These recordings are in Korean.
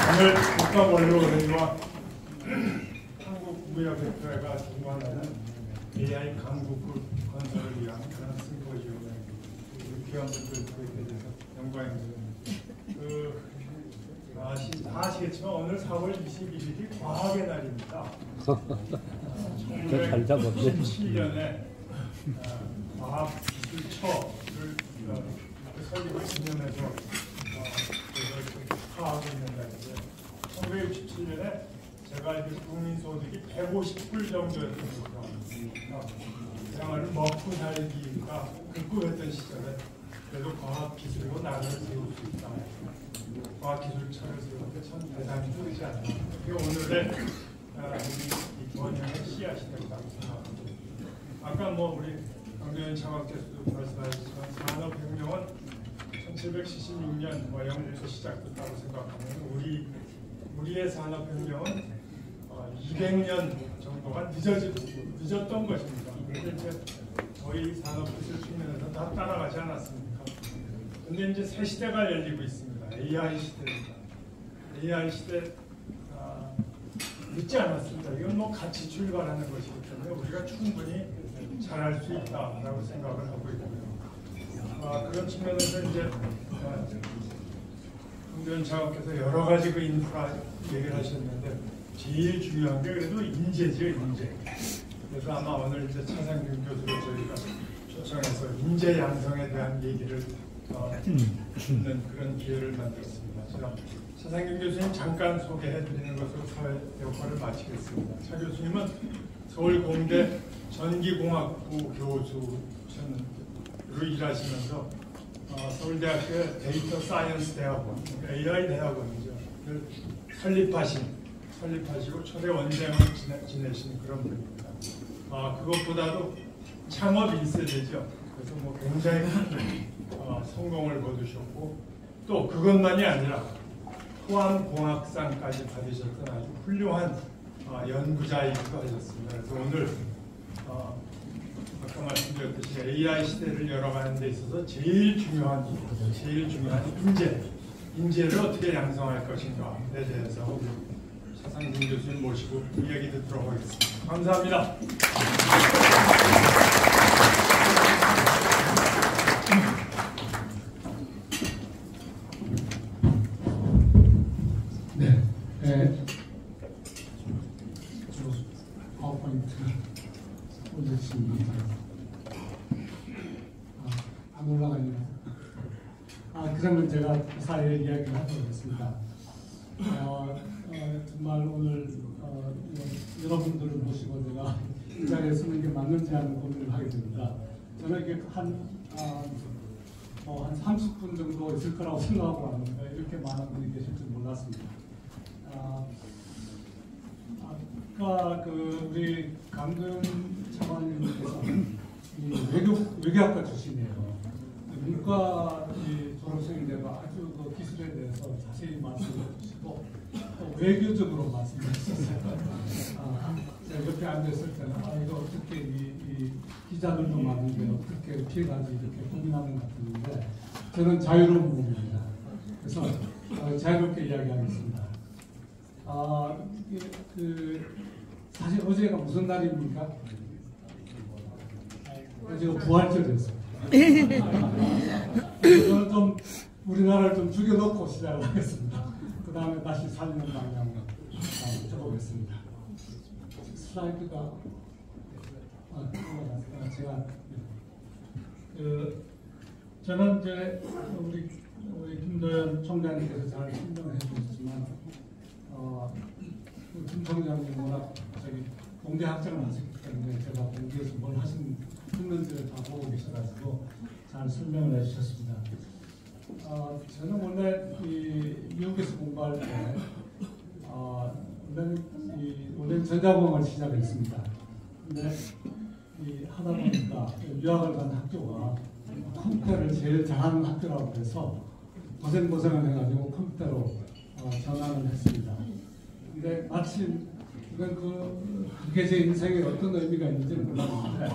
오늘 국가원로원과 한국무역협회가 주관하는 AI 강국구 건설을 위한 그런 심포지엄에 귀한 분들 뵙게 돼서 영광입니다. 다 아시겠지만 오늘 4월 21일이 과학의 날입니다. 1997년에 과학기술처를 설립을 기념해서 파악을 있는 날인데 1967년에 제가 알기로 국민소득이 150불 정도였던 것으로 생활을 먹고 살기가 극구했던 시절에 그래도 과학기술로 나라를 세울 수 있다. 과학기술처를 세우는데 참 대단히 뜨지 않나. 그게 오늘의 우리 번영의 씨앗이 된다고 생각합니다. 아까 우리 강도현 차관께서도 말씀하셨지만 산업혁명은 1776년 영국에서 시작됐다고 생각하면 우리의 산업혁명은 200년 정도가 늦었던 것입니다. 그런데 이제 저희 산업기술 측면에서 다 따라가지 않았습니까? 근데 이제 새 시대가 열리고 있습니다. AI 시대입니다. AI 시대 늦지 않았습니다. 이건 같이 출발하는 것이기 때문에 우리가 충분히 잘할 수 있다라고 생각을 하고 있고요. 그런 측면에서 이제 강도현 차관께서 여러 가지 그 인프라 얘기를 하셨는데 제일 중요한 게 그래도 인재죠, 인재. 그래서 아마 오늘 이제 차상균 교수를 저희가 초청해서 인재 양성에 대한 얘기를 듣는 그런 기회를 만들었습니다. 제가 차상균 교수님 잠깐 소개해드리는 것으로 사회 역할을 마치겠습니다. 차 교수님은 서울공대 전기공학부 교수로 일하시면서 서울대학교의 데이터 사이언스 대학원, AI 대학원이죠. 설립하시고 초대 원장을 지내신 그런 분입니다. 그것보다도 창업 1세대죠. 그래서 굉장히 성공을 거두셨고 또 그것만이 아니라 포항공학상까지 받으셨던 아주 훌륭한 연구자이기도 하셨습니다. 그래서 오늘 아까 말씀드렸듯이 AI 시대를 열어가는 데 있어서 제일 중요한 인재를 어떻게 양성할 것인가에 대해서 차상균 교수님 모시고 이야기 듣도록 하겠습니다. 감사합니다. 파워포인트가 올렸습니다. 안 올라가네요. 그러면 제가 사회의 이야기를 하도록 하겠습니다. 정말 오늘 여러분들을 모시고 제가 이 자리에 서는 게 맞는지 하는 고민을 하게 됩니다. 저는 이게 한 30분 정도 있을 거라고 생각하고 왔는데 이렇게 많은 분이 계실 줄 몰랐습니다. 아까 우리 강도현 차관님께서 외교학과 출신이에요. 문과 졸업생인데도 아주 기술에 대해서 자세히 말씀해 주시고 또 외교적으로 말씀해 주셨어요. 제가 옆에 앉아있을 때는 이거 어떻게 이 기자들도 많은데 어떻게 피해가지 이렇게 고민하는 것 같은데 저는 자유로운 몸입니다. 그래서 자유롭게 이야기하겠습니다. 사실 어제가 무슨 날입니까? 어제가 부활절이었어요. 저는 좀 우리나라를 좀 죽여놓고 시작을 하겠습니다. 그 다음에 다시 살리는 방향을 해보겠습니다. 슬라이드가 제가 저는 이제 우리 김도현 총장님께서 잘 설명해 주셨지만 김 총장님 워낙 공대 학장을 하셨기 때문에 제가 공대에서 뭘 했는지를 다 보고 계셔가지고 잘 설명을 해주셨습니다. 저는 원래 미국에서 공부할 때 원래 전자공학을 시작했습니다. 근데 하다 보니까 유학을 간 학교가 컴퓨터를 제일 잘하는 학교라고 해서 고생을 해가지고 컴퓨터로 전환을 했습니다. 근데 마침 이건 그게 제 인생에 어떤 의미가 있는지는 몰랐는데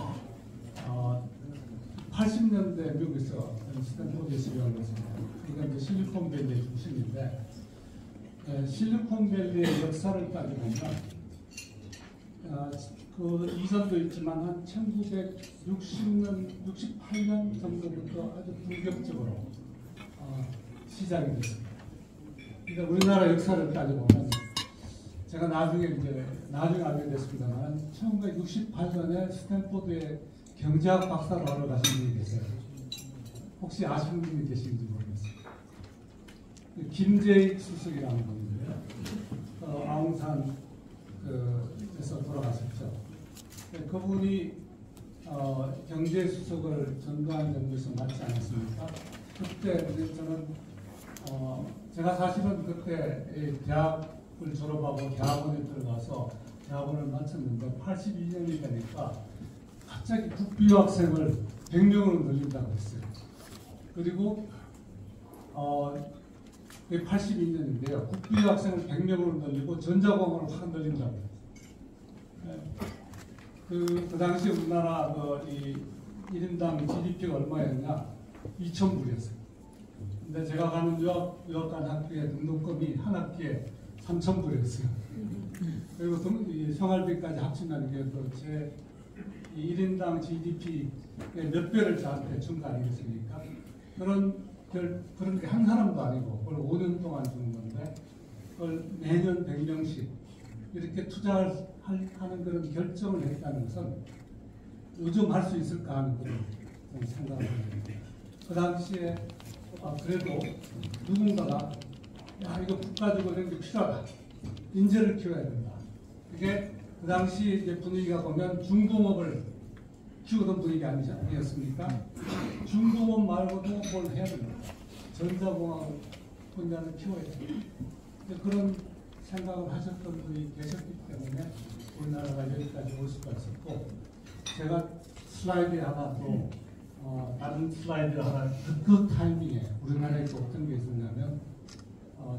80년대 미국에서 스탠포드 예술이라는 것입니다. 이건 실리콘밸리 중심인데 실리콘밸리의 역사를 따지면 그 이전도 있지만 한 1960년, 68년 정도부터 아주 본격적으로 시작이 됐습니다. 그러니까 우리나라 역사를 따져보면 제가 나중에 알게 됐습니다만 1968년에 스탠포드에 경제학 박사로 하러 가신 분이 계세요. 혹시 아시는 분이 계신지 모르겠어요. 김재익 수석이라는 분인데요. 아웅산 에서 돌아가셨죠. 그분이 경제수석을 전두환 정부에서 맡지 않았습니까? 그때 저는 제가 사실은 그때 대학을 졸업하고 대학원에 들어가서 대학원을 마쳤는데 82년이 되니까 갑자기 국비학생을 100명으로 늘린다고 했어요. 그리고 82년인데요. 국비학생을 100명으로 늘리고 전자공학을 확 늘린다고 했어요. 그 당시 우리나라 이 1인당 GDP가 얼마였냐? 2,000불이었어요. 근데 제가 가는 유학간 학교의 등록금이 한 학기에 3,000불이었어요. 그리고 생활비까지 합치면 이게 제 1인당 GDP의 몇 배를 저한테 준 거 아니겠습니까? 그런 게 한 사람도 아니고 그걸 5년 동안 주는 건데 그걸 매년 100명씩 이렇게 투자하는 그런 결정을 했다는 것은 요즘 할 수 있을까 하는 그런 생각을 합니다. 그 당시에 그래도 누군가가 이거 국가적으로 이런 게 필요하다. 인재를 키워야 된다. 이게 그 당시 이제 분위기가 보면 중공업을 키우던 분위기 아니었습니까? 중공업 말고도 뭘 해야 된다. 전자공학 분야를 키워야 된다. 그런 생각을 하셨던 분이 계셨기 때문에 우리나라가 여기까지 올 수가 있었고, 제가 슬라이드에 하나 또 다른 슬라이드를 하나 그 타이밍에 우리나라에 또 어떤 게 있었냐면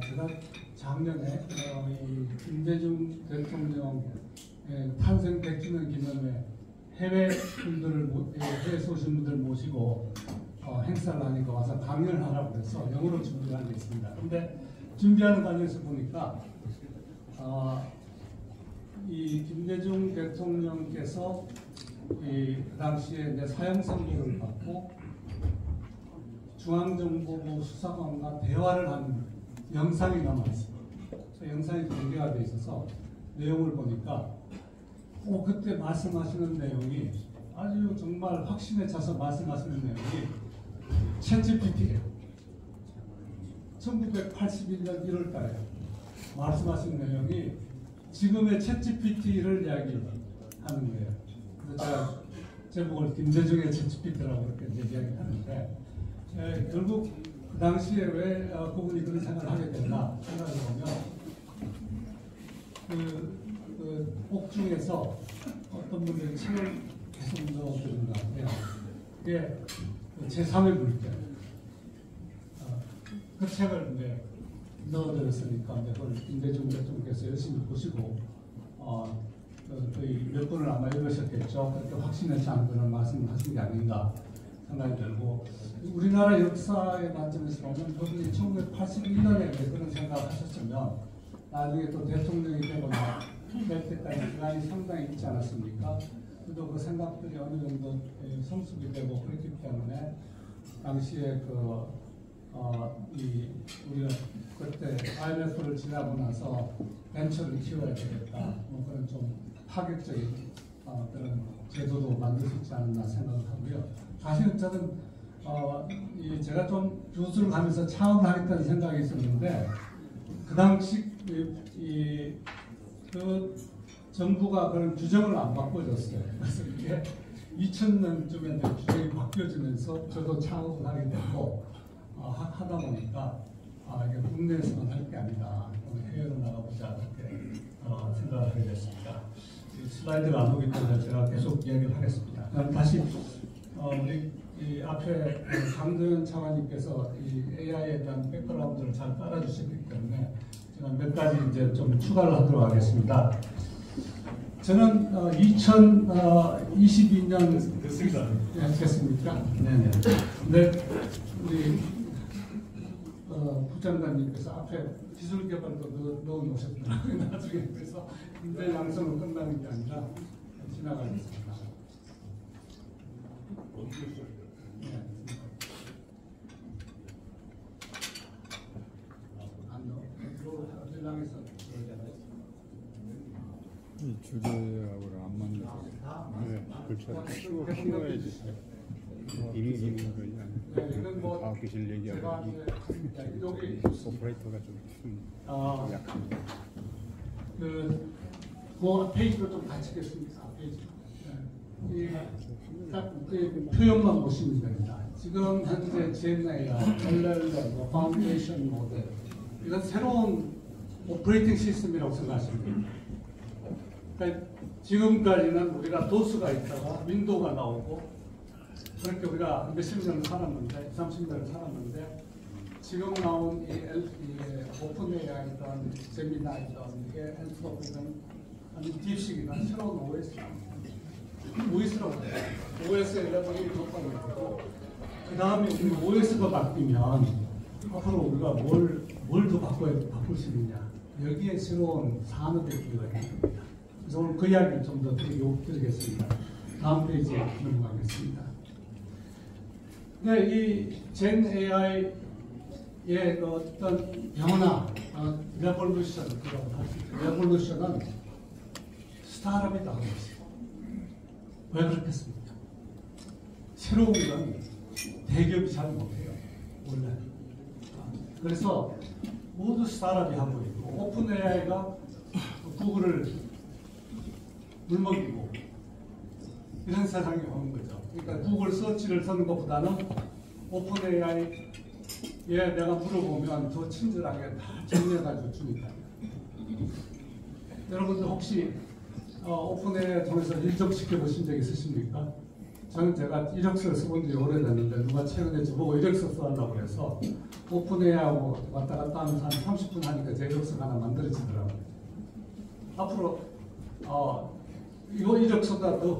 제가 작년에 이 김대중 대통령 탄생 100주년 기념에 해외 쏘신 분들 모시고 행사를 하니까 와서 강연을 하라고 해서 영어로 준비를 한 게 있습니다. 근데 준비하는 과정에서 보니까 이 김대중 대통령께서 그 당시에 이제 사형 선고를 받고 중앙정보부 수사관과 대화를 하는 영상이 남아있습니다. 그 영상이 공개가 돼 있어서 내용을 보니까 그때 말씀하시는 내용이 아주 정말 확신에 차서 말씀하시는 내용이 챗GPT예요. 1981년 1월 달에 말씀하신 내용이 지금의 챗GPT를 이야기하는 거예요. 그래서 제가 제목을 김대중의 챗GPT라고 그렇게 이야기를 하는데 결국 그 당시에 왜 그분이 그런 생각을 하게 됐나 생각을 보면 옥 중에서 어떤 분들이 책을 계속 넣어드린 것 같아요. 그게 제3의 물결. 그 책을 이제 넣어드렸으니까 그걸 김대중 대통령께서 열심히 보시고 거의 몇 번을 아마 읽으셨겠죠. 그렇게 확신에 찬 그런 말씀을 하신 게 아닌가 생각이 들고, 우리나라 역사의 관점에서 보면 그분이 1981년에 그런 생각을 하셨으면 나중에 또 대통령이 되거나 될 때까지 기간이 상당히 있지 않았습니까? 그래도 그 생각들이 어느 정도 성숙이 되고 그렇기 때문에 당시에 우리가 그때 IMF를 지나고 나서 벤처를 키워야 되겠다. 그런 좀 파격적인 그런 제도도 만들 수 있지 않았나 생각을 하고요. 사실은 저는 제가 좀 교수를 가면서 차원을 하겠다는 생각이 있었는데 그 당시 그 정부가 그런 규정을 안 바꿔줬어요. 그래서 이게 2000년쯤에 규정이 바뀌어지면서 저도 창업을 하게 되고 하다 보니까 이게 국내에서만 할 게 아니다. 해외로 나가보자 이렇게 생각을 하게 됐습니다. 슬라이드가 안 오기 때문에 제가 계속 이야기를 하겠습니다. 그럼 다시 우리 이 앞에 강도현 차관님께서 이 AI에 대한 백그라운드를 잘 따라주셨기 때문에 제가 몇 가지 이제 좀 추가를 하도록 하겠습니다. 저는 2022년 됐습니다. 됐습니까? 네네. 근데 우리 부장관님께서 앞에 기술 개발도 넣어 놓으셨더라고요. 나중에. 그래서 인재 양성은 끝나는 게 아니라 지나가겠습니다. 네. 안 넣어. 들어가서 이 주제하고는 안 맞는. 네, 그렇죠. 키워야지. 이미 거지 이건 뭐 과학기술 얘기하고 여기 오퍼레이터가 좀 약합니다. 그 페이지로 좀 같이겠습니다. 페이지. 이 표현만 보시면 됩니다. 지금 현재 GenAI, LLM, 파운데이션 모델 이건 새로운 오퍼레이팅 시스템이라고 생각하시면 됩니다. 그러니까 지금까지는 우리가 도스가 있다가 윈도우가 나오고 그렇게 우리가 몇십 년을 살았는데, 30년을 살았는데 지금 나온 이 오픈 AI든 제미나이든 이게 엔트로피든 아니 딥식이나 새로운 OS라고 해요. OS 11이 접근이고 그 다음에 우리 OS가 바뀌면 앞으로 우리가 뭘 더 바꿀 수 있느냐 여기에 새로운 산업의 기회가 있는 겁니다. 그래서 오늘 그 이야기를 좀 더 드리겠습니다. 다음 페이지에 넘어가겠습니다. 네, 이 젠 AI의 어떤 변화, 레볼루션이라고 할 수 있죠. 레볼루션은 스타트업이 나오고 있어요. 왜 그렇겠습니까? 새로운 건 대기업이 잘 못해요. 원래. 그래서 모두 스타트업이 하고 있고 오픈 AI가 구글을 물먹이고 이런 세상이 오는 거죠. 그러니까 구글 서치를 쓰는 것보다는 오픈 AI에 내가 물어보면 더 친절하게 다 정리해가지고 주니까. 여러분들 혹시 오픈 AI 통해서 일적시켜 보신 적 있으십니까? 저는 제가 이력서를 써본 지 오래됐는데 누가 최근에 저보고 이력서 써달라고 해서 오픈 AI하고 왔다 갔다 하면서 한 30분 하니까 제 이력서가 하나 만들어지더라고요. 앞으로 이거 이력서가 더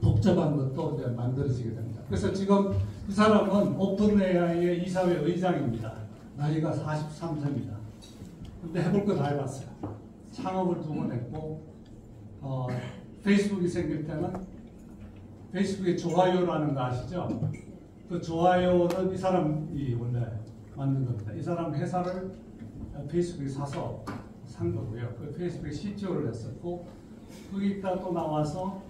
복잡한 것도 이제 만들어지게 됩니다. 그래서 지금 이 사람은 오픈 AI의 이사회 의장입니다. 나이가 43세입니다. 근데 해볼 거 다 해봤어요. 창업을 2번 했고, 페이스북이 생길 때는 페이스북에 좋아요라는 거 아시죠? 그 좋아요는 이 사람이 원래 만든 겁니다. 이 사람 회사를 페이스북이 사서 산 거고요. 그 페이스북에 CTO를 했었고, 거기 있다 또 나와서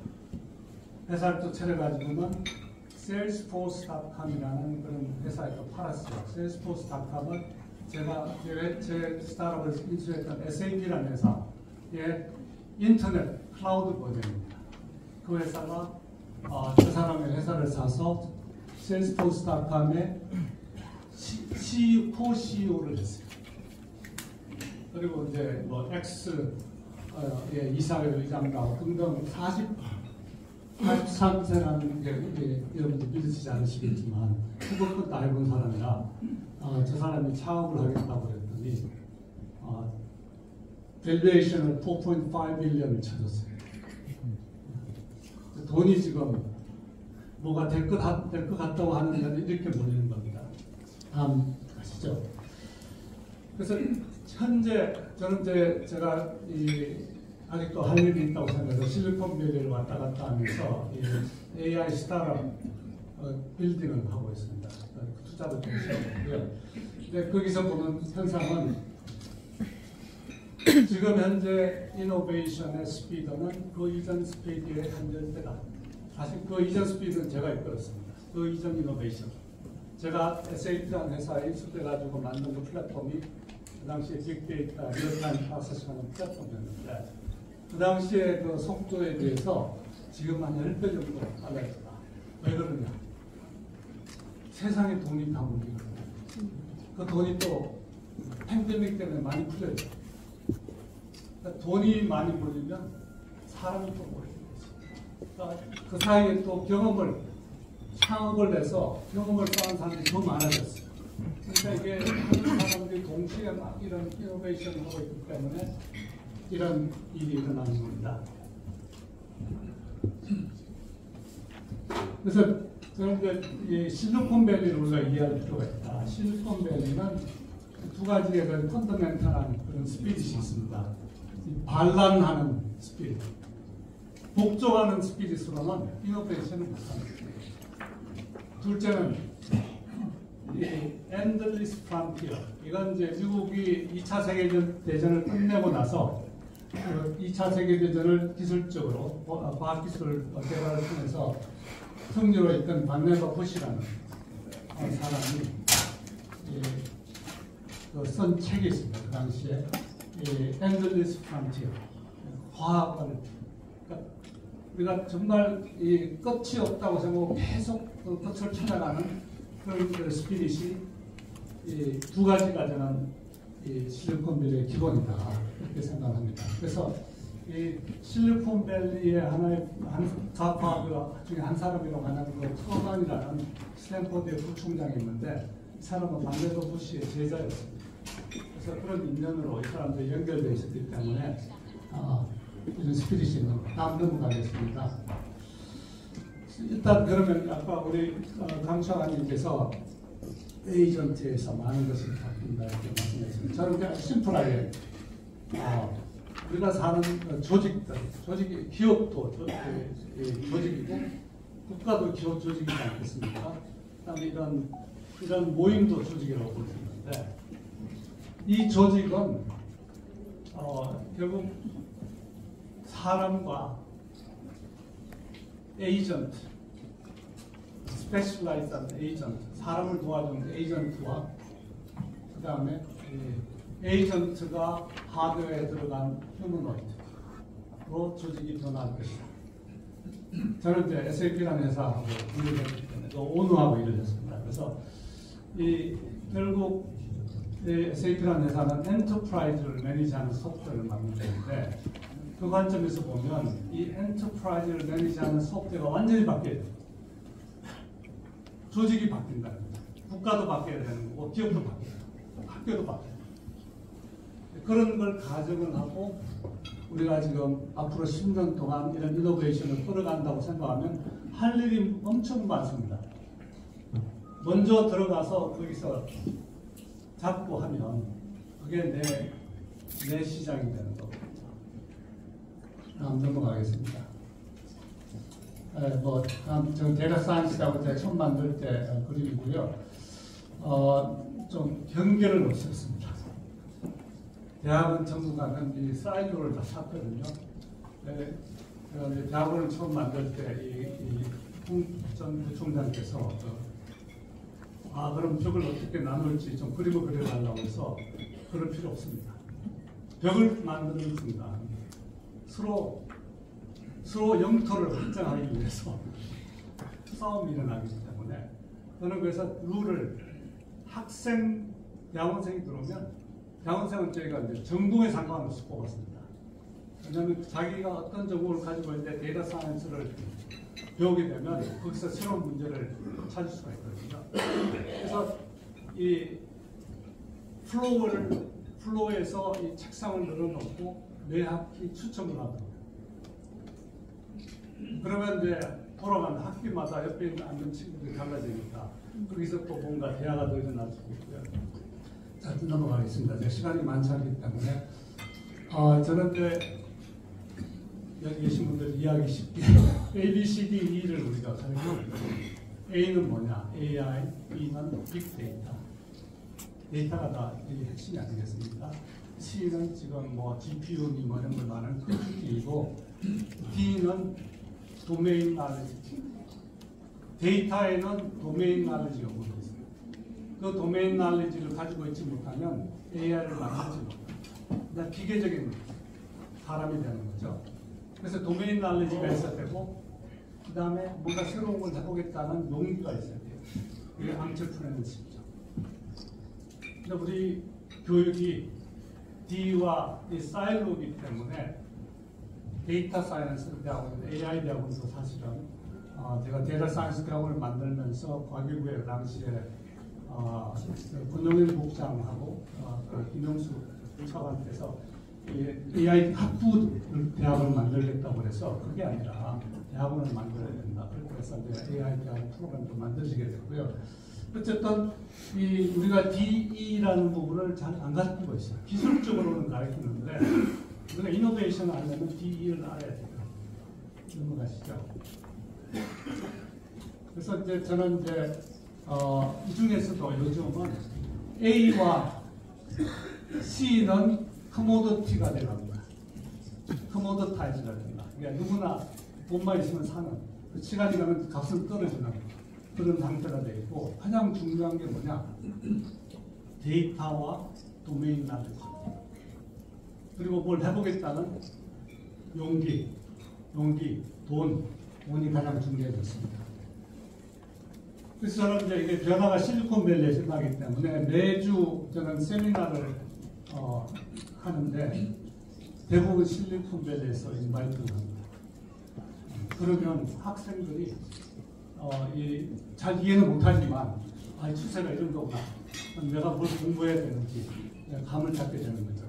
회사를 또 차려가지고는 Salesforce.com이라는 그런 회사에 또 팔았어요. Salesforce.com은 제가 제 스타트업을 인수했던 SAP라는 회사의 인터넷 클라우드 버전입니다. 그 회사가 저 사람의 회사를 사서 Salesforce.com에 co-CEO를 했어요. 그리고 이제 뭐 X 이사회 의장과 등등 43세라는 게 여러분들 믿으시지 않으시겠지만 그것도 다 해본 사람이라 저 사람이 창업을 하겠다고 그랬더니 밸류에이션을 4.5 빌리언을 쳐줬어요. 돈이 지금 뭐가 될 것 같다고 하는 데는 이렇게 몰리는 겁니다. 다음 가시죠. 그래서 현재 저는 제가 아직도 할 일이 있다고 생각해서 실리콘밸리를 왔다 갔다 하면서 AI 스타트업 빌딩을 하고 있습니다. 투자도 좀 시작했고요. 근데 거기서 보는 현상은 지금 현재 이노베이션의 스피드는 그 이전 스피드의 한 10배다. 사실 그 이전 스피드는 제가 이끌었습니다. 그 이전 이노베이션. 제가 SAP라는 회사에 인수돼가지고 만든 그 플랫폼이 그 당시에 빅데이터, 리얼타임 프로세싱하는 플랫폼이었는데 그 당시에 그 속도에 비해서 지금 한 10배 정도 빨라졌다. 왜 그러냐? 세상에 돈이 다 몰리거든요. 그 돈이 또 팬데믹 때문에 많이 풀려요. 그러니까 돈이 많이 몰리면 사람이 또 몰리는 거죠. 그러니까 그 사이에 또 창업을 해서 경험을 쌓은 사람들이 더 많아졌어요. 그러니까 이게 하는 사람들이 동시에 막 이런 이노베이션을 하고 있기 때문에 이런 일이 일어나는 겁니다. 그래서 저는 이제 실리콘밸리를 우리가 이해할 필요가 있다. 실리콘밸리는 두 가지의 그런 펀더멘탈한 그런 스피릿이 있습니다. 반란하는 스피릿, 복종하는 스피릿으로는 이노베이션을 못합니다. 둘째는 이 엔들리스 프론티어. 이건 이제 미국이 2차 세계대전을 끝내고 나서 그 2차 세계대전을 기술적으로 과학기술 개발을 통해서 승리로 이끈 박네버 부시라는 사람이 쓴 책이 있습니다. 그 당시에 엔들리스 프론티어, 화학을, 그러니까 우리가 정말 이 끝이 없다고 생각하고 계속 그 끝을 찾아가는 그런 그 스피릿이 이 두 가지가 저는 이 실리콘밸리의 기본이다 이렇게 생각합니다. 그래서 이 실리콘밸리의 하나의 과학 중에 한 사람이라고 하는 그 커먼이라는 스탠포드의 부총장이 있는데 이 사람은 박네버 부시의 제자였습니다. 그래서 그런 인연으로 이 사람들이 연결되어 있었기 때문에 이런 스피릿이 있는 거. 다음 넘어가겠습니다. 일단 그러면 아까 우리 강차관님께서 에이전트에서 많은 것이 바뀐다 이렇게 말씀하셨습니다. 저는 그냥 심플하게 우리가 사는 조직들, 조직이 기업도 조직이고 국가도 기업 조직이지 않겠습니까? 그다음에 이런 모임도 조직이라고 볼 수 있는데 이 조직은 결국 사람과 에이전트, 스페셜라이즈한 에이전트, 사람을 도와주는 에이전트와 그 다음에 에이전트가 하드웨어에 들어간 휴머노이드로 조직이 변할 것이다. 저는 이제 SAP라는 회사하고 일을 했기 때문에 또 오누하고 일을 했습니다. 그래서 결국 SAP라는 회사는 엔터프라이즈를 매니지하는 소프트웨어를 만드는데 그 관점에서 보면 이 엔터프라이즈를 매니지하는 소프트웨어가 완전히 바뀌어야 돼요. 조직이 바뀐다는 거죠. 국가도 바뀌어야 되는 거고 기업도 바뀌어야 돼요. 학교도 바뀌어야 돼요. 그런 걸 가정을 하고 우리가 지금 앞으로 10년 동안 이런 이노베이션을 끌어간다고 생각하면 할 일이 엄청 많습니다. 먼저 들어가서 거기서 잡고 하면 그게 내 시장이 되는 거고. 다음 넘어가겠습니다. 저 데이터 사이언스라고 제가 처음 만들 때 그림이고요. 좀 경계를 놓쳤습니다. 대학원 전문가는 이 사이즈를 다 샀거든요. 대학원을 처음 만들 때 전 부총장께서 그럼 벽을 어떻게 나눌지 좀 그림을 그려달라고 해서 그럴 필요 없습니다. 벽을 만드는 순간 서로 영토를 확장하기 위해서 싸움이 일어나기 때문에 저는 그래서 룰을 대학원생이 들어오면 대학원생은 저희가 이제 전공에 상관없이 뽑았습니다. 왜냐하면 자기가 어떤 전공을 가지고 있는데 데이터 사이언스를 배우게 되면 거기서 새로운 문제를 찾을 수가 있거든요. 그래서 이 플로어에서 이 책상을 늘어놓고 매 학기 추첨을 합니다. 그러면 이제 돌아가는 학기마다 옆에 앉는 친구들이 달라지니까 거기서 또 뭔가 대화가 더 일어날 수 있고요. 자, 넘어가겠습니다. 제 시간이 많지 않기 때문에 저는 이제 여기 계신 분들 이해하기 쉽게 A, B, C, D, E를 우리가 설명을 A는 뭐냐? AI, B는 빅데이터. 데이터가 다 이 핵심이 아니겠습니까? C는 지금 뭐 GPU니 뭐 이런 걸 말하는 컴퓨팅이고 D는 도메인 날리지. 데이터에는 도메인 날리지가 묻어 있습니다. 그 도메인 날리지를 가지고 있지 못하면 AI를 만들지 못합니다. 그냥 기계적인 사람이 되는 거죠. 그래서 도메인 날리지가 있어야 되고 그 다음에 뭔가 새로운 걸 해보겠다는 용기가 있어야 돼요. 이게 안트레프레너십이죠. 근데 우리 교육이 D와 이 사일로이기 때문에 데이터 사이언스 대학원, AI 대학원도 사실은 제가 데이터 사이언스 대학원을 만들면서 과기부의 당시에 권용일 국장하고 김영수 차관께서 AI 학부 대학원을 만들겠다고 해서 그게 아니라 대학원을 만들어야 된다. 그래서 이제 AI 대학원 프로그램도 만들어지게 됐고요. 어쨌든 우리가 DE라는 부분을 잘 안 가르치고 있어요. 기술적으로는 가르치는데 우리가 이노베이션을 하려면 DE를 알아야 돼요. 넘어가시죠. 그래서 이제 저는 이제 이 중에서도 요즘은 A와 C는 커모더티가 되갑니다. 커모더타이즈가 된다. 그러니까 누구나 돈만 있으면 사는, 그 시간이 가면 값은 떨어지는 그런 상태가 되어 있고, 가장 중요한 게 뭐냐? 데이터와 도메인 나레지. 그리고 뭘 해보겠다는 용기, 돈이 가장 중요해졌습니다. 그래서 저는 이제 이게 변화가 실리콘밸리에서 나기 때문에 매주 저는 세미나를 하는데 대부분 실리콘밸리에서 인바이트를 합니다. 그러면 학생들이 잘 이해는 못하지만 추세가 이런 거구나. 내가 뭘 공부해야 되는지 감을 잡게 되는 거죠.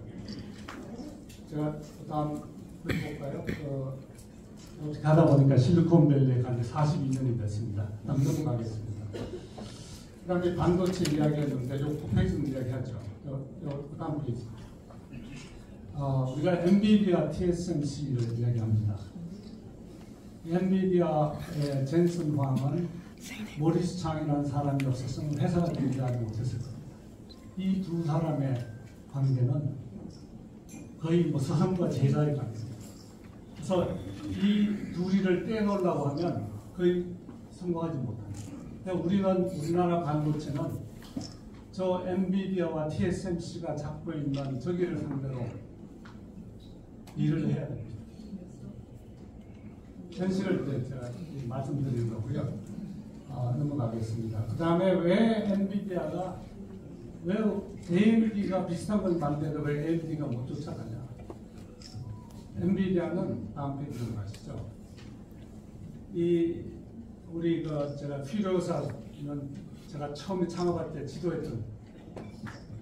제가 다음 볼까요? 어떻게 하다 보니까 실리콘밸리에 간 지 42년이 됐습니다. 다음 넘어가겠습니다. 그 다음에 반도체 이야기했는데 요 9페이지는 이야기하죠. 그 다음 페이지. 우리가 엔비디아 TSMC를 이야기합니다. 엔비디아의 젠슨 황은 모리스 창이라는 사람이 없었으면 회사가 존재하지 못했을 겁니다. 이 두 사람의 관계는 거의 뭐 스승과 제자의 관계입니다. 그래서 이 둘이를 떼놓으려고 하면 거의 성공하지 못합니다. 우리나라 반도체는 저 엔비디아와 TSMC가 잡고 있는 저기를 상대로 일을 해야 됩니다. 현실을 제가 말씀드리는 거고요. 넘어가겠습니다. 그 다음에 왜 엔비디아가, 왜 AMD가 비슷한 걸 만드는데 왜 AMD가 못 쫓아가냐. 엔비디아는 다음 페이지로 가시죠. 우리 제가 퓨리오사는 제가 처음에 창업할 때 지도했던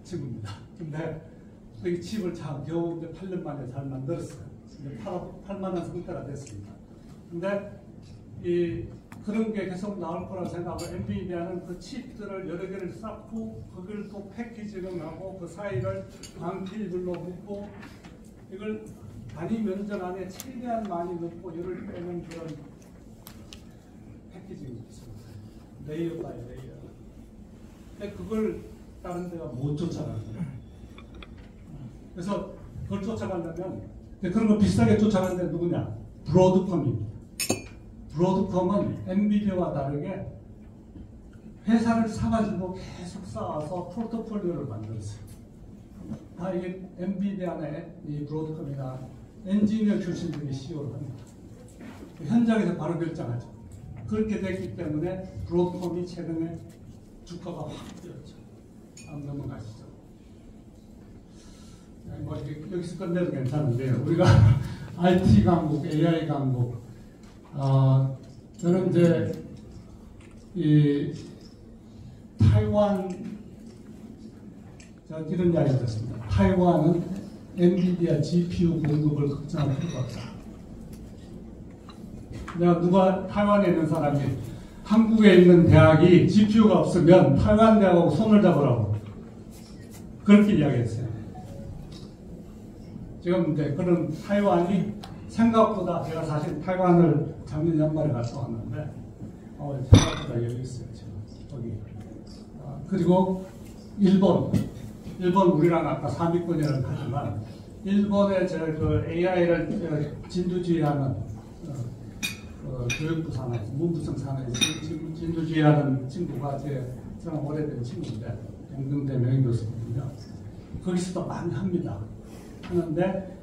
친구입니다. 근데 이 칩을 겨우 8년 만에 잘 만들었어요. 팔만한 상태가 됐습니다. 근데 그런 게 계속 나올 거라 생각하고 엔비디아는 그 칩들을 여러 개를 쌓고 그걸 또 패키징을 하고 그 사이를 광필들로 묶고 이걸 단위 면적 안에 최대한 많이 넣고 열을 빼는 그런 패키징이 있습니다. 레이어 바이 레이어. 근데 그걸 다른 데가 못 쫓아가는 거예요. 그래서 그걸 쫓아가려면 그런 거 비슷하게 쫓아가는 데 누구냐? 브로드컴입니다. 브로드컴은 엔비디아와 다르게 회사를 사가지고 계속 쌓아서 포트폴리오를 만들었어요. 다 이게 엔비디아나 이 브로드컴이나 엔지니어 출신들이 CEO를 합니다. 현장에서 바로 결정하죠. 그렇게 됐기 때문에 브로드컴이 최근에 주가가 확 뛰었죠. 한번 넘어가시죠. 뭐 여기서 끝내도 괜찮은데 우리가 IT 강국, AI 강국, 저는 이제 이 타이완, 제가 이런 이야기 듣습니다. 타이완은 엔비디아 GPU 공급을 걱정할 필요가 없다. 내가 누가 타이완에 있는 사람이 한국에 있는 대학이 GPU가 없으면 타이완 대학하고 손을 잡으라고 그렇게 이야기했어요. 지금 이제 그런 타이완이 생각보다, 제가 사실 타이완을 작년 연말에 갔다 왔는데 생각보다 여유 있어요. 지금 거기. 그리고 일본 우리랑 아까 3위권이라고 하지만 일본의 그 AI를 진두지휘하는 교육부 산하에서, 문부성 산하에서 진두지휘하는 친구가 저랑 오래된 친구인데 영등대 명예교수거든요. 거기서도 많이 합니다. 하는데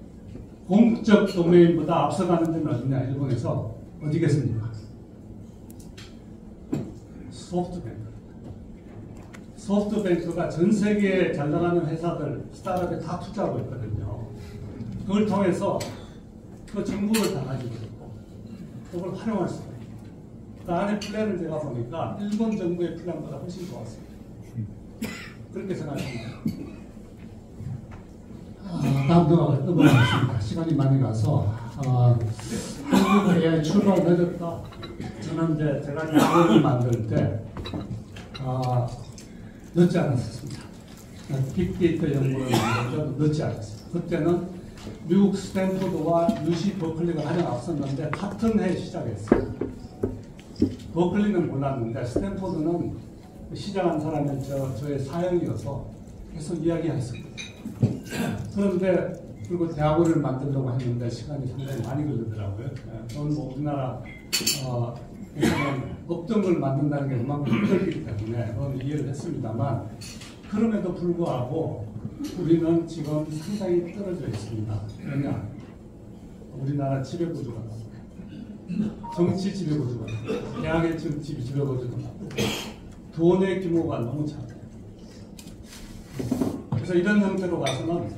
공적 도메인보다 앞서가는 데는 어디냐? 일본에서 어디겠습니까? 소프트뱅크가 전 세계에 잘 나가는 회사들, 스타트업에 다 투자하고 있거든요. 그걸 통해서 그 정보를 다 가지고 있고 그걸 활용할 수가 있고, 그 안에 플랜을 제가 보니까 일본 정부의 플랜보다 훨씬 좋았습니다. 그렇게 생각합니다. 다음으로 넘어가겠습니다. 시간이 많이 가서 한국 AI 출발 늦었다. 저는 이제 제가 야구를 만들 때 늦지 않았습니다. 빅데이터 연구를 늦지 않았어요. 그때는 미국 스탠포드와 UC 버클리가 가장 앞섰는데 같은 해에 시작했어요. 버클리는 몰랐는데 스탠포드는 시작한 사람이 저의 사형이어서 계속 이야기했습니다. 그런데 그리고 대학원을 만들려고 했는데 시간이 상당히 많이 걸리더라고요. 그건 뭐 우리나라 없던 걸 만든다는 게 그만큼 힘들기 때문에 그건 이해를 했습니다만 그럼에도 불구하고 우리는 지금 상당히 떨어져 있습니다. 왜냐? 우리나라 지배구조가 나쁘고 정치 지배구조가 나쁘고 대학의 정치 지배구조가 나쁘고 돈의 규모가 너무 작아요. 그래서 이런 형태로 가서는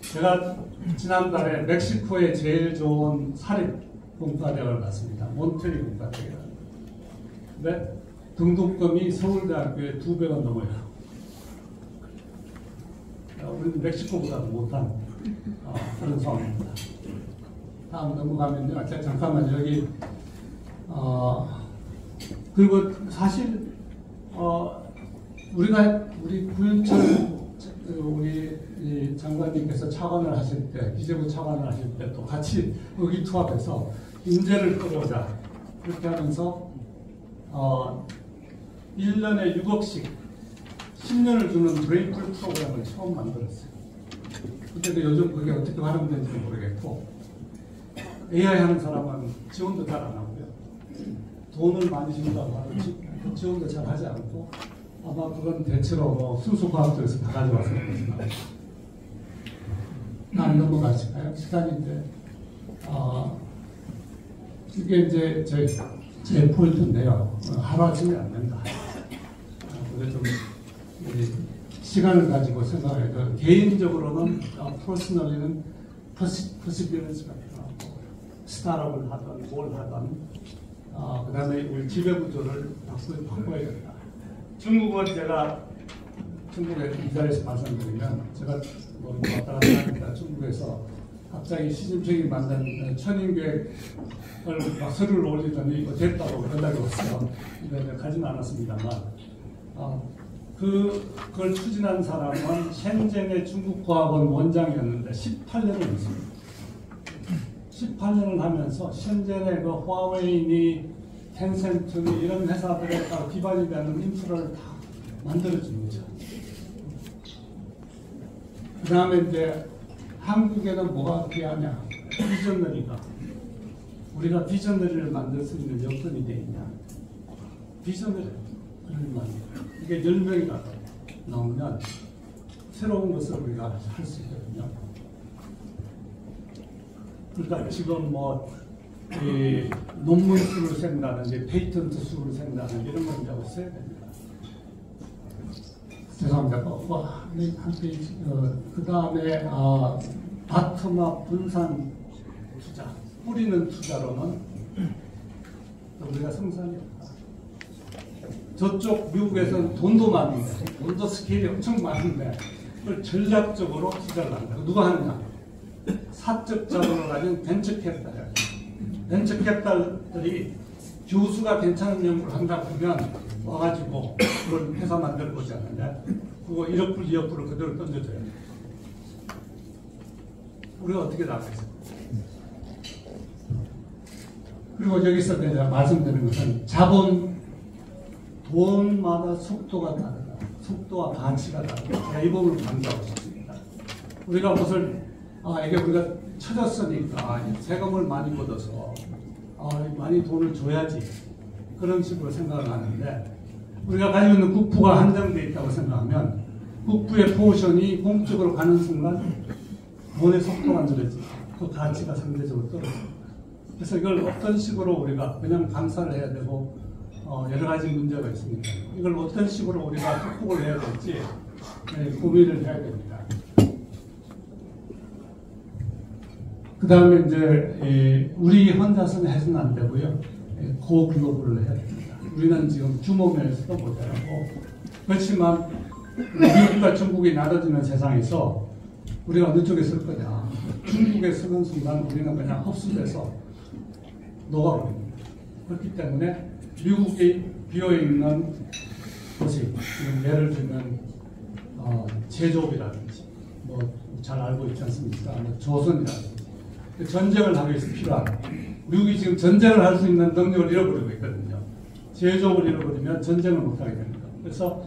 제가 지난달에 멕시코에 제일 좋은 사립공과대학을 갔습니다. 몬테리 공과대학. 근데 등록금이 서울대학교의 2배가 넘어요. 우리는 멕시코보다도 못한 그런 상황입니다. 다음 넘어가면요. 잠깐만 여기 그리고 사실 우리 구윤철 우리 장관님께서 차관을 하실 때 기재부 차관을 하실 때 또 같이 의기투합해서 인재를 끌어오자 그렇게 하면서 1년에 6억씩 10년을 주는 브레이크 프로그램을 처음 만들었어요. 그때도 요즘 그게 어떻게 활용되는지 모르겠고 AI 하는 사람은 지원도 잘 안 하고요. 돈을 많이 준다고 하고 지원도 잘 하지 않고 아마 그건 대체로 뭐 순수과학도에서 다 가져와서 안 넘어가실까요? 시간이 이제 이게 이제 제 포인트인데요. 하루아침에 안 된다. 그래서 좀 시간을 가지고 생각해도 개인적으로는 퍼스널리는 퍼시비런스가 필요하고 스타트업을 하든 뭘 하든 그 다음에 우리 지배구조를 바꿔야겠다. 중국은 제가 중국에 이 자리에서 말씀드리면 제가 뭐 왔다 갔다 하니까 중국에서 갑자기 시진핑이 만든 천인계획을 막 서류를 올리더니 이거 됐다고 연락이 왔어요. 근데 가지는 않았습니다만 그걸 추진한 사람은 셴젠의 중국과학원 원장이었는데 18년을 했습니다. 18년을 하면서 셴젠의 그 화웨이니 텐센트니 이런 회사들에 다 기반이 되는 인프라를 다 만들어준 거죠. 그 다음에 이제 한국에는 뭐가 귀하냐? 비전너리가. 우리가 비전너리를 만들 수 있는 여건이 돼 있냐? 비전너리. 이게 10명이나 나오면 새로운 것을 우리가 할 수 있거든요. 그러니까 지금 뭐 논문 수를 센다든지 페이턴트 수를 센다든지 이런 걸 이제 없애야 됩니다. 죄송합니다. 한 페이지. 그 다음에 바트마 분산 투자, 뿌리는 투자로는 우리가 생산이 없다. 저쪽 미국에서는 돈도 많은데, 돈도 스케일이 엄청 많은데 그걸 전략적으로 투자를 한다. 누가 하느냐? 사적 자본을 가진 벤처 캐피탈이야. 벤처 캐피탈들이 교수가 괜찮은 연구를 한다 그러면 와가지고 그걸 회사 만들 거지 않느냐? 그거 1억 불, 2억 불을 그대로 던져줘요. 우리가 어떻게 나가겠어요? 그리고 여기서 내가 말씀드리는 것은 자본, 돈마다 속도가 다르다. 속도와 가치가 다르다. 제가 이 부분을 강조하고 싶습니다. 우리가 무슨 이게 우리가 쳐졌으니까 세금을 많이 걷어서 많이 돈을 줘야지 그런 식으로 생각을 하는데 우리가 가지고 있는 국부가 한정되어 있다고 생각하면 국부의 포션이 공적으로 가는 순간 돈의 속도가 느려지고 그 가치가 상대적으로 떨어집니다. 그래서 이걸 어떤 식으로 우리가 그냥 감사를 해야 되고 여러 가지 문제가 있으니까 이걸 어떤 식으로 우리가 극복을 해야 될지 고민을 해야 됩니다. 그 다음에 이제 우리 혼자서는 해서는 안 되고요. 고글로벌을 해야 됩니다. 우리는 지금 규모 면에서도 모자라고 그렇지만 미국과 중국이 나눠지는 세상에서 우리가 어느 쪽에 쓸 거냐. 중국에 서는 순간 우리는 그냥 흡수돼서 녹아버립니다. 그렇기 때문에 미국이 비어있는 것이 지금 예를 들면 제조업이라든지 뭐 잘 알고 있지 않습니까? 뭐 조선이라든지 전쟁을 하기 위해서 필요한 미국이 지금 전쟁을 할 수 있는 능력을 잃어버리고 있거든요. 제조업을 잃어버리면 전쟁을 못하게 됩니다. 그래서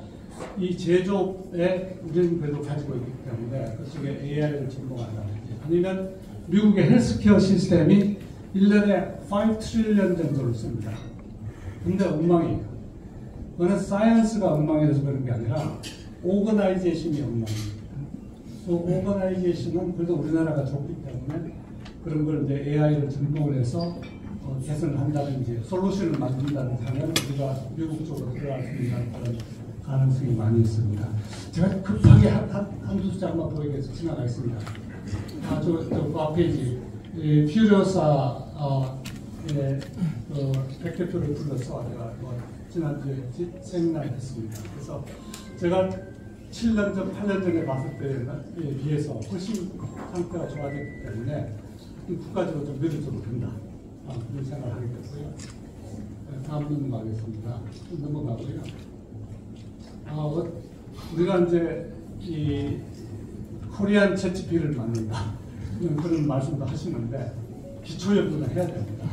이 제조업에 우리는 그래도 가지고 있기 때문에 그쪽에 AI를 접목한다든지 아니면 미국의 헬스케어 시스템이 1년에 5 트릴리언 정도를 씁니다. 근데 엉망이에요. 그거는 사이언스가 엉망이라서 그런 게 아니라 오거나이제이션이 엉망입니다. 그 오거나이제이션은 그래도 우리나라가 좋기 때문에 그런 걸 이제 AI를 접목을 해서 개선을 한다든지 솔루션을 만든다는 하면 우리가 미국 쪽으로 들어갈 수 있는 그런 가능성이 많이 있습니다. 제가 급하게 한두 숫자만 보이겠어 지나가겠습니다. 저 앞페이지 퓨리오사 백 대표를 불러서 제가 지난주에 세미나를 했습니다. 그래서 제가 7년 전, 8년 전에 봤을 때에 비해서 훨씬 상태가 좋아졌기 때문에 국가적으로 좀 느려져도 된다. 그런 생각을 하게 됐고요. 다음 넘어가겠습니다. 넘어가고요. 우리가 이제 이 코리안 채찌피를 만든다. 그런 말씀도 하시는데 기초연구는 해야 됩니다.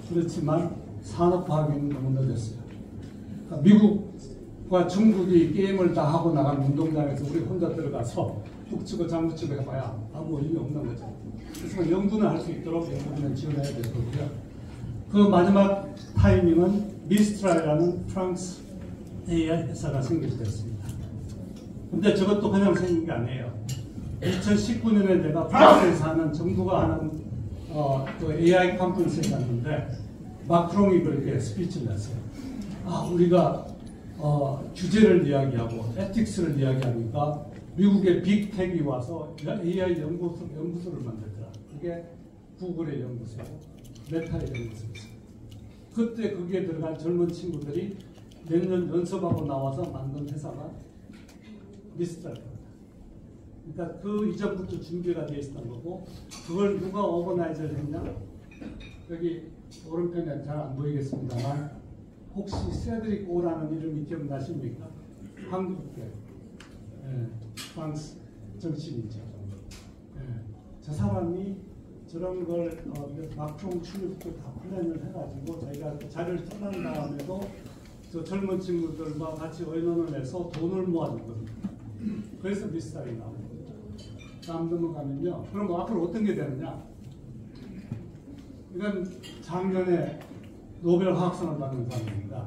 그렇지만 산업화하기는 너무 늦었어요. 그러니까 미국과 중국이 게임을 다 하고 나간 운동장에서 우리 혼자 들어가서 북 치고 장구 치고 해봐야 아무 의미 없는 거죠. 그래서 연구는 할 수 있도록 연구는 지원해야 되고요. 그 마지막 타이밍은 미스트랄이라는 프랑스 AI 회사가 생겼습니다. 근데 저것도 그냥 생긴 게 아니에요. 2019년에 내가 프랑스에서 하는 정부가 하는 그 AI 컨퍼런스에 갔는데 마크롱이 그렇게 스피치를 했어요. 우리가 규제를 이야기하고 에틱스를 이야기하니까 미국의 빅텍이 와서 AI 연구소를 만들더라. 그게 구글의 연구소고 메타의 연구소였어요. 그때 거기에 들어간 젊은 친구들이 몇 년 연습하고 나와서 만든 회사가 미스트랄입니다. 그러니까 그 이전부터 준비가 되어 있었던 거고 그걸 누가 오거나이저를 했냐? 여기 오른편에 잘 안 보이겠습니다만 혹시 세드릭 오라는 이름이 기억나십니까? 한국의 프랑스 정치인이죠. 저 사람이 저런 걸 막총 출입도 다 플랜을 해가지고 자기가 자료를 써난 다음에도 저 젊은 친구들과 같이 의논을 해서 돈을 모아준 겁니다. 그래서 미스터리 나오고 다음 넘어가면요. 그럼 뭐 앞으로 어떤 게 되느냐? 이건 작년에 노벨 화학상을 받은 사람입니다.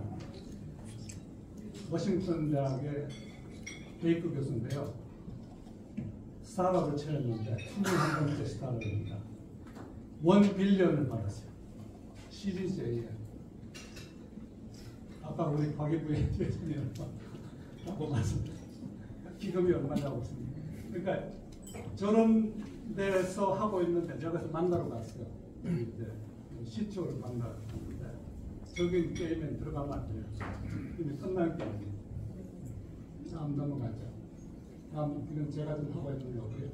워싱턴 대학의 베이크 교수인데요. 스타트업을 차렸는데 21번째 스타트업입니다. 1 빌리언을 받았어요. 시리즈 A에. 아까 우리 과기부의 대통령이라고 말씀드렸습니다. 기금이 얼마냐고 했습니다. 그러니까 저런 데서 하고 있는데 제가 그래서 만나러 갔어요. 이제 CTO를 만나러 갔는데 저기 게임에 들어가면 안 돼요. 이미 끝난 게임이에요. 다음 넘어가죠. 다음 이건 제가 좀 하고 있는 거고요.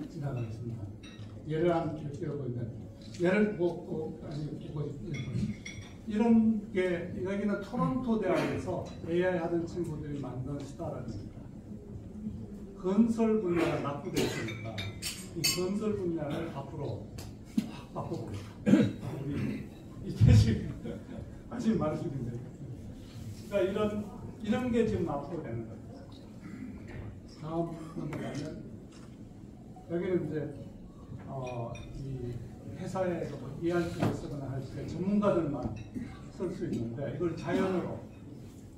지나가겠습니다. 예를 몇 개로 보이는데 예를 보고 이런 게 여기는 토론토 대학에서 AI 하는 친구들이 만든 스타트업입니다. 건설 분야가 낙후되어 있으니까 이 건설 분야를 앞으로 확 바꿔보겠다. 우리 이태식 관심 많으신 분들. 그러니까 이런 게 지금 앞으로 되는 거예요. 다음 넘어가면 여기는 이제 이 회사에 ERP를 쓰거나 할 때 전문가들만 쓸 수 있는데 이걸 자연으로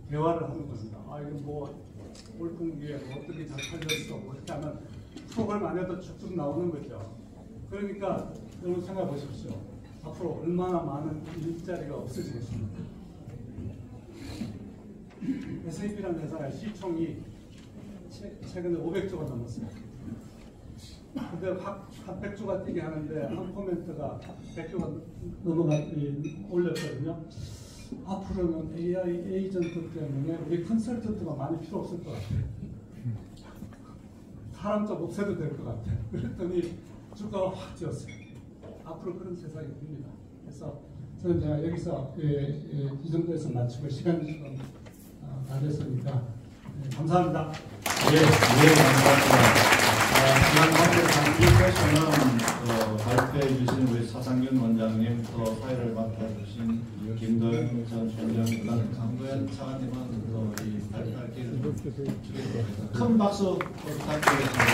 대화를 하는 겁니다. 이거 뭐 올풍기에 뭐 어떻게 잘 팔렸어, 뭐 이렇게 하면 프로그램 안에도 쭉쭉 나오는 거죠. 그러니까 여러분 생각해 보십시오. 앞으로 얼마나 많은 일자리가 없어지겠습니까? SAP라는 회사의 시총이 최근에 500조가 넘었어요. 근데 한 100조가 뛰게 하는데 한 코멘트가 100조가 올렸거든요. 앞으로는 AI 에이전트 때문에 우리 컨설턴트가 많이 필요 없을 것 같아요. 사람 좀 없애도 될 것 같아요. 그랬더니 주가가 확 뛰었어요. 앞으로 그런 세상이 옵니다. 그래서 저는 제가 여기서 이 정도에서 마치고 시간이 좀 다 됐으니까 감사합니다. 예, 감사합니다. 지난 관계상 1회서는 발표해 주신 우리 차상균 원장님, 또 사회를 맡아주신 김도현 전 총장, 강도현 차관님은 또이 발표할 기회를 주셔서 큰 박수 부탁드리겠습니다.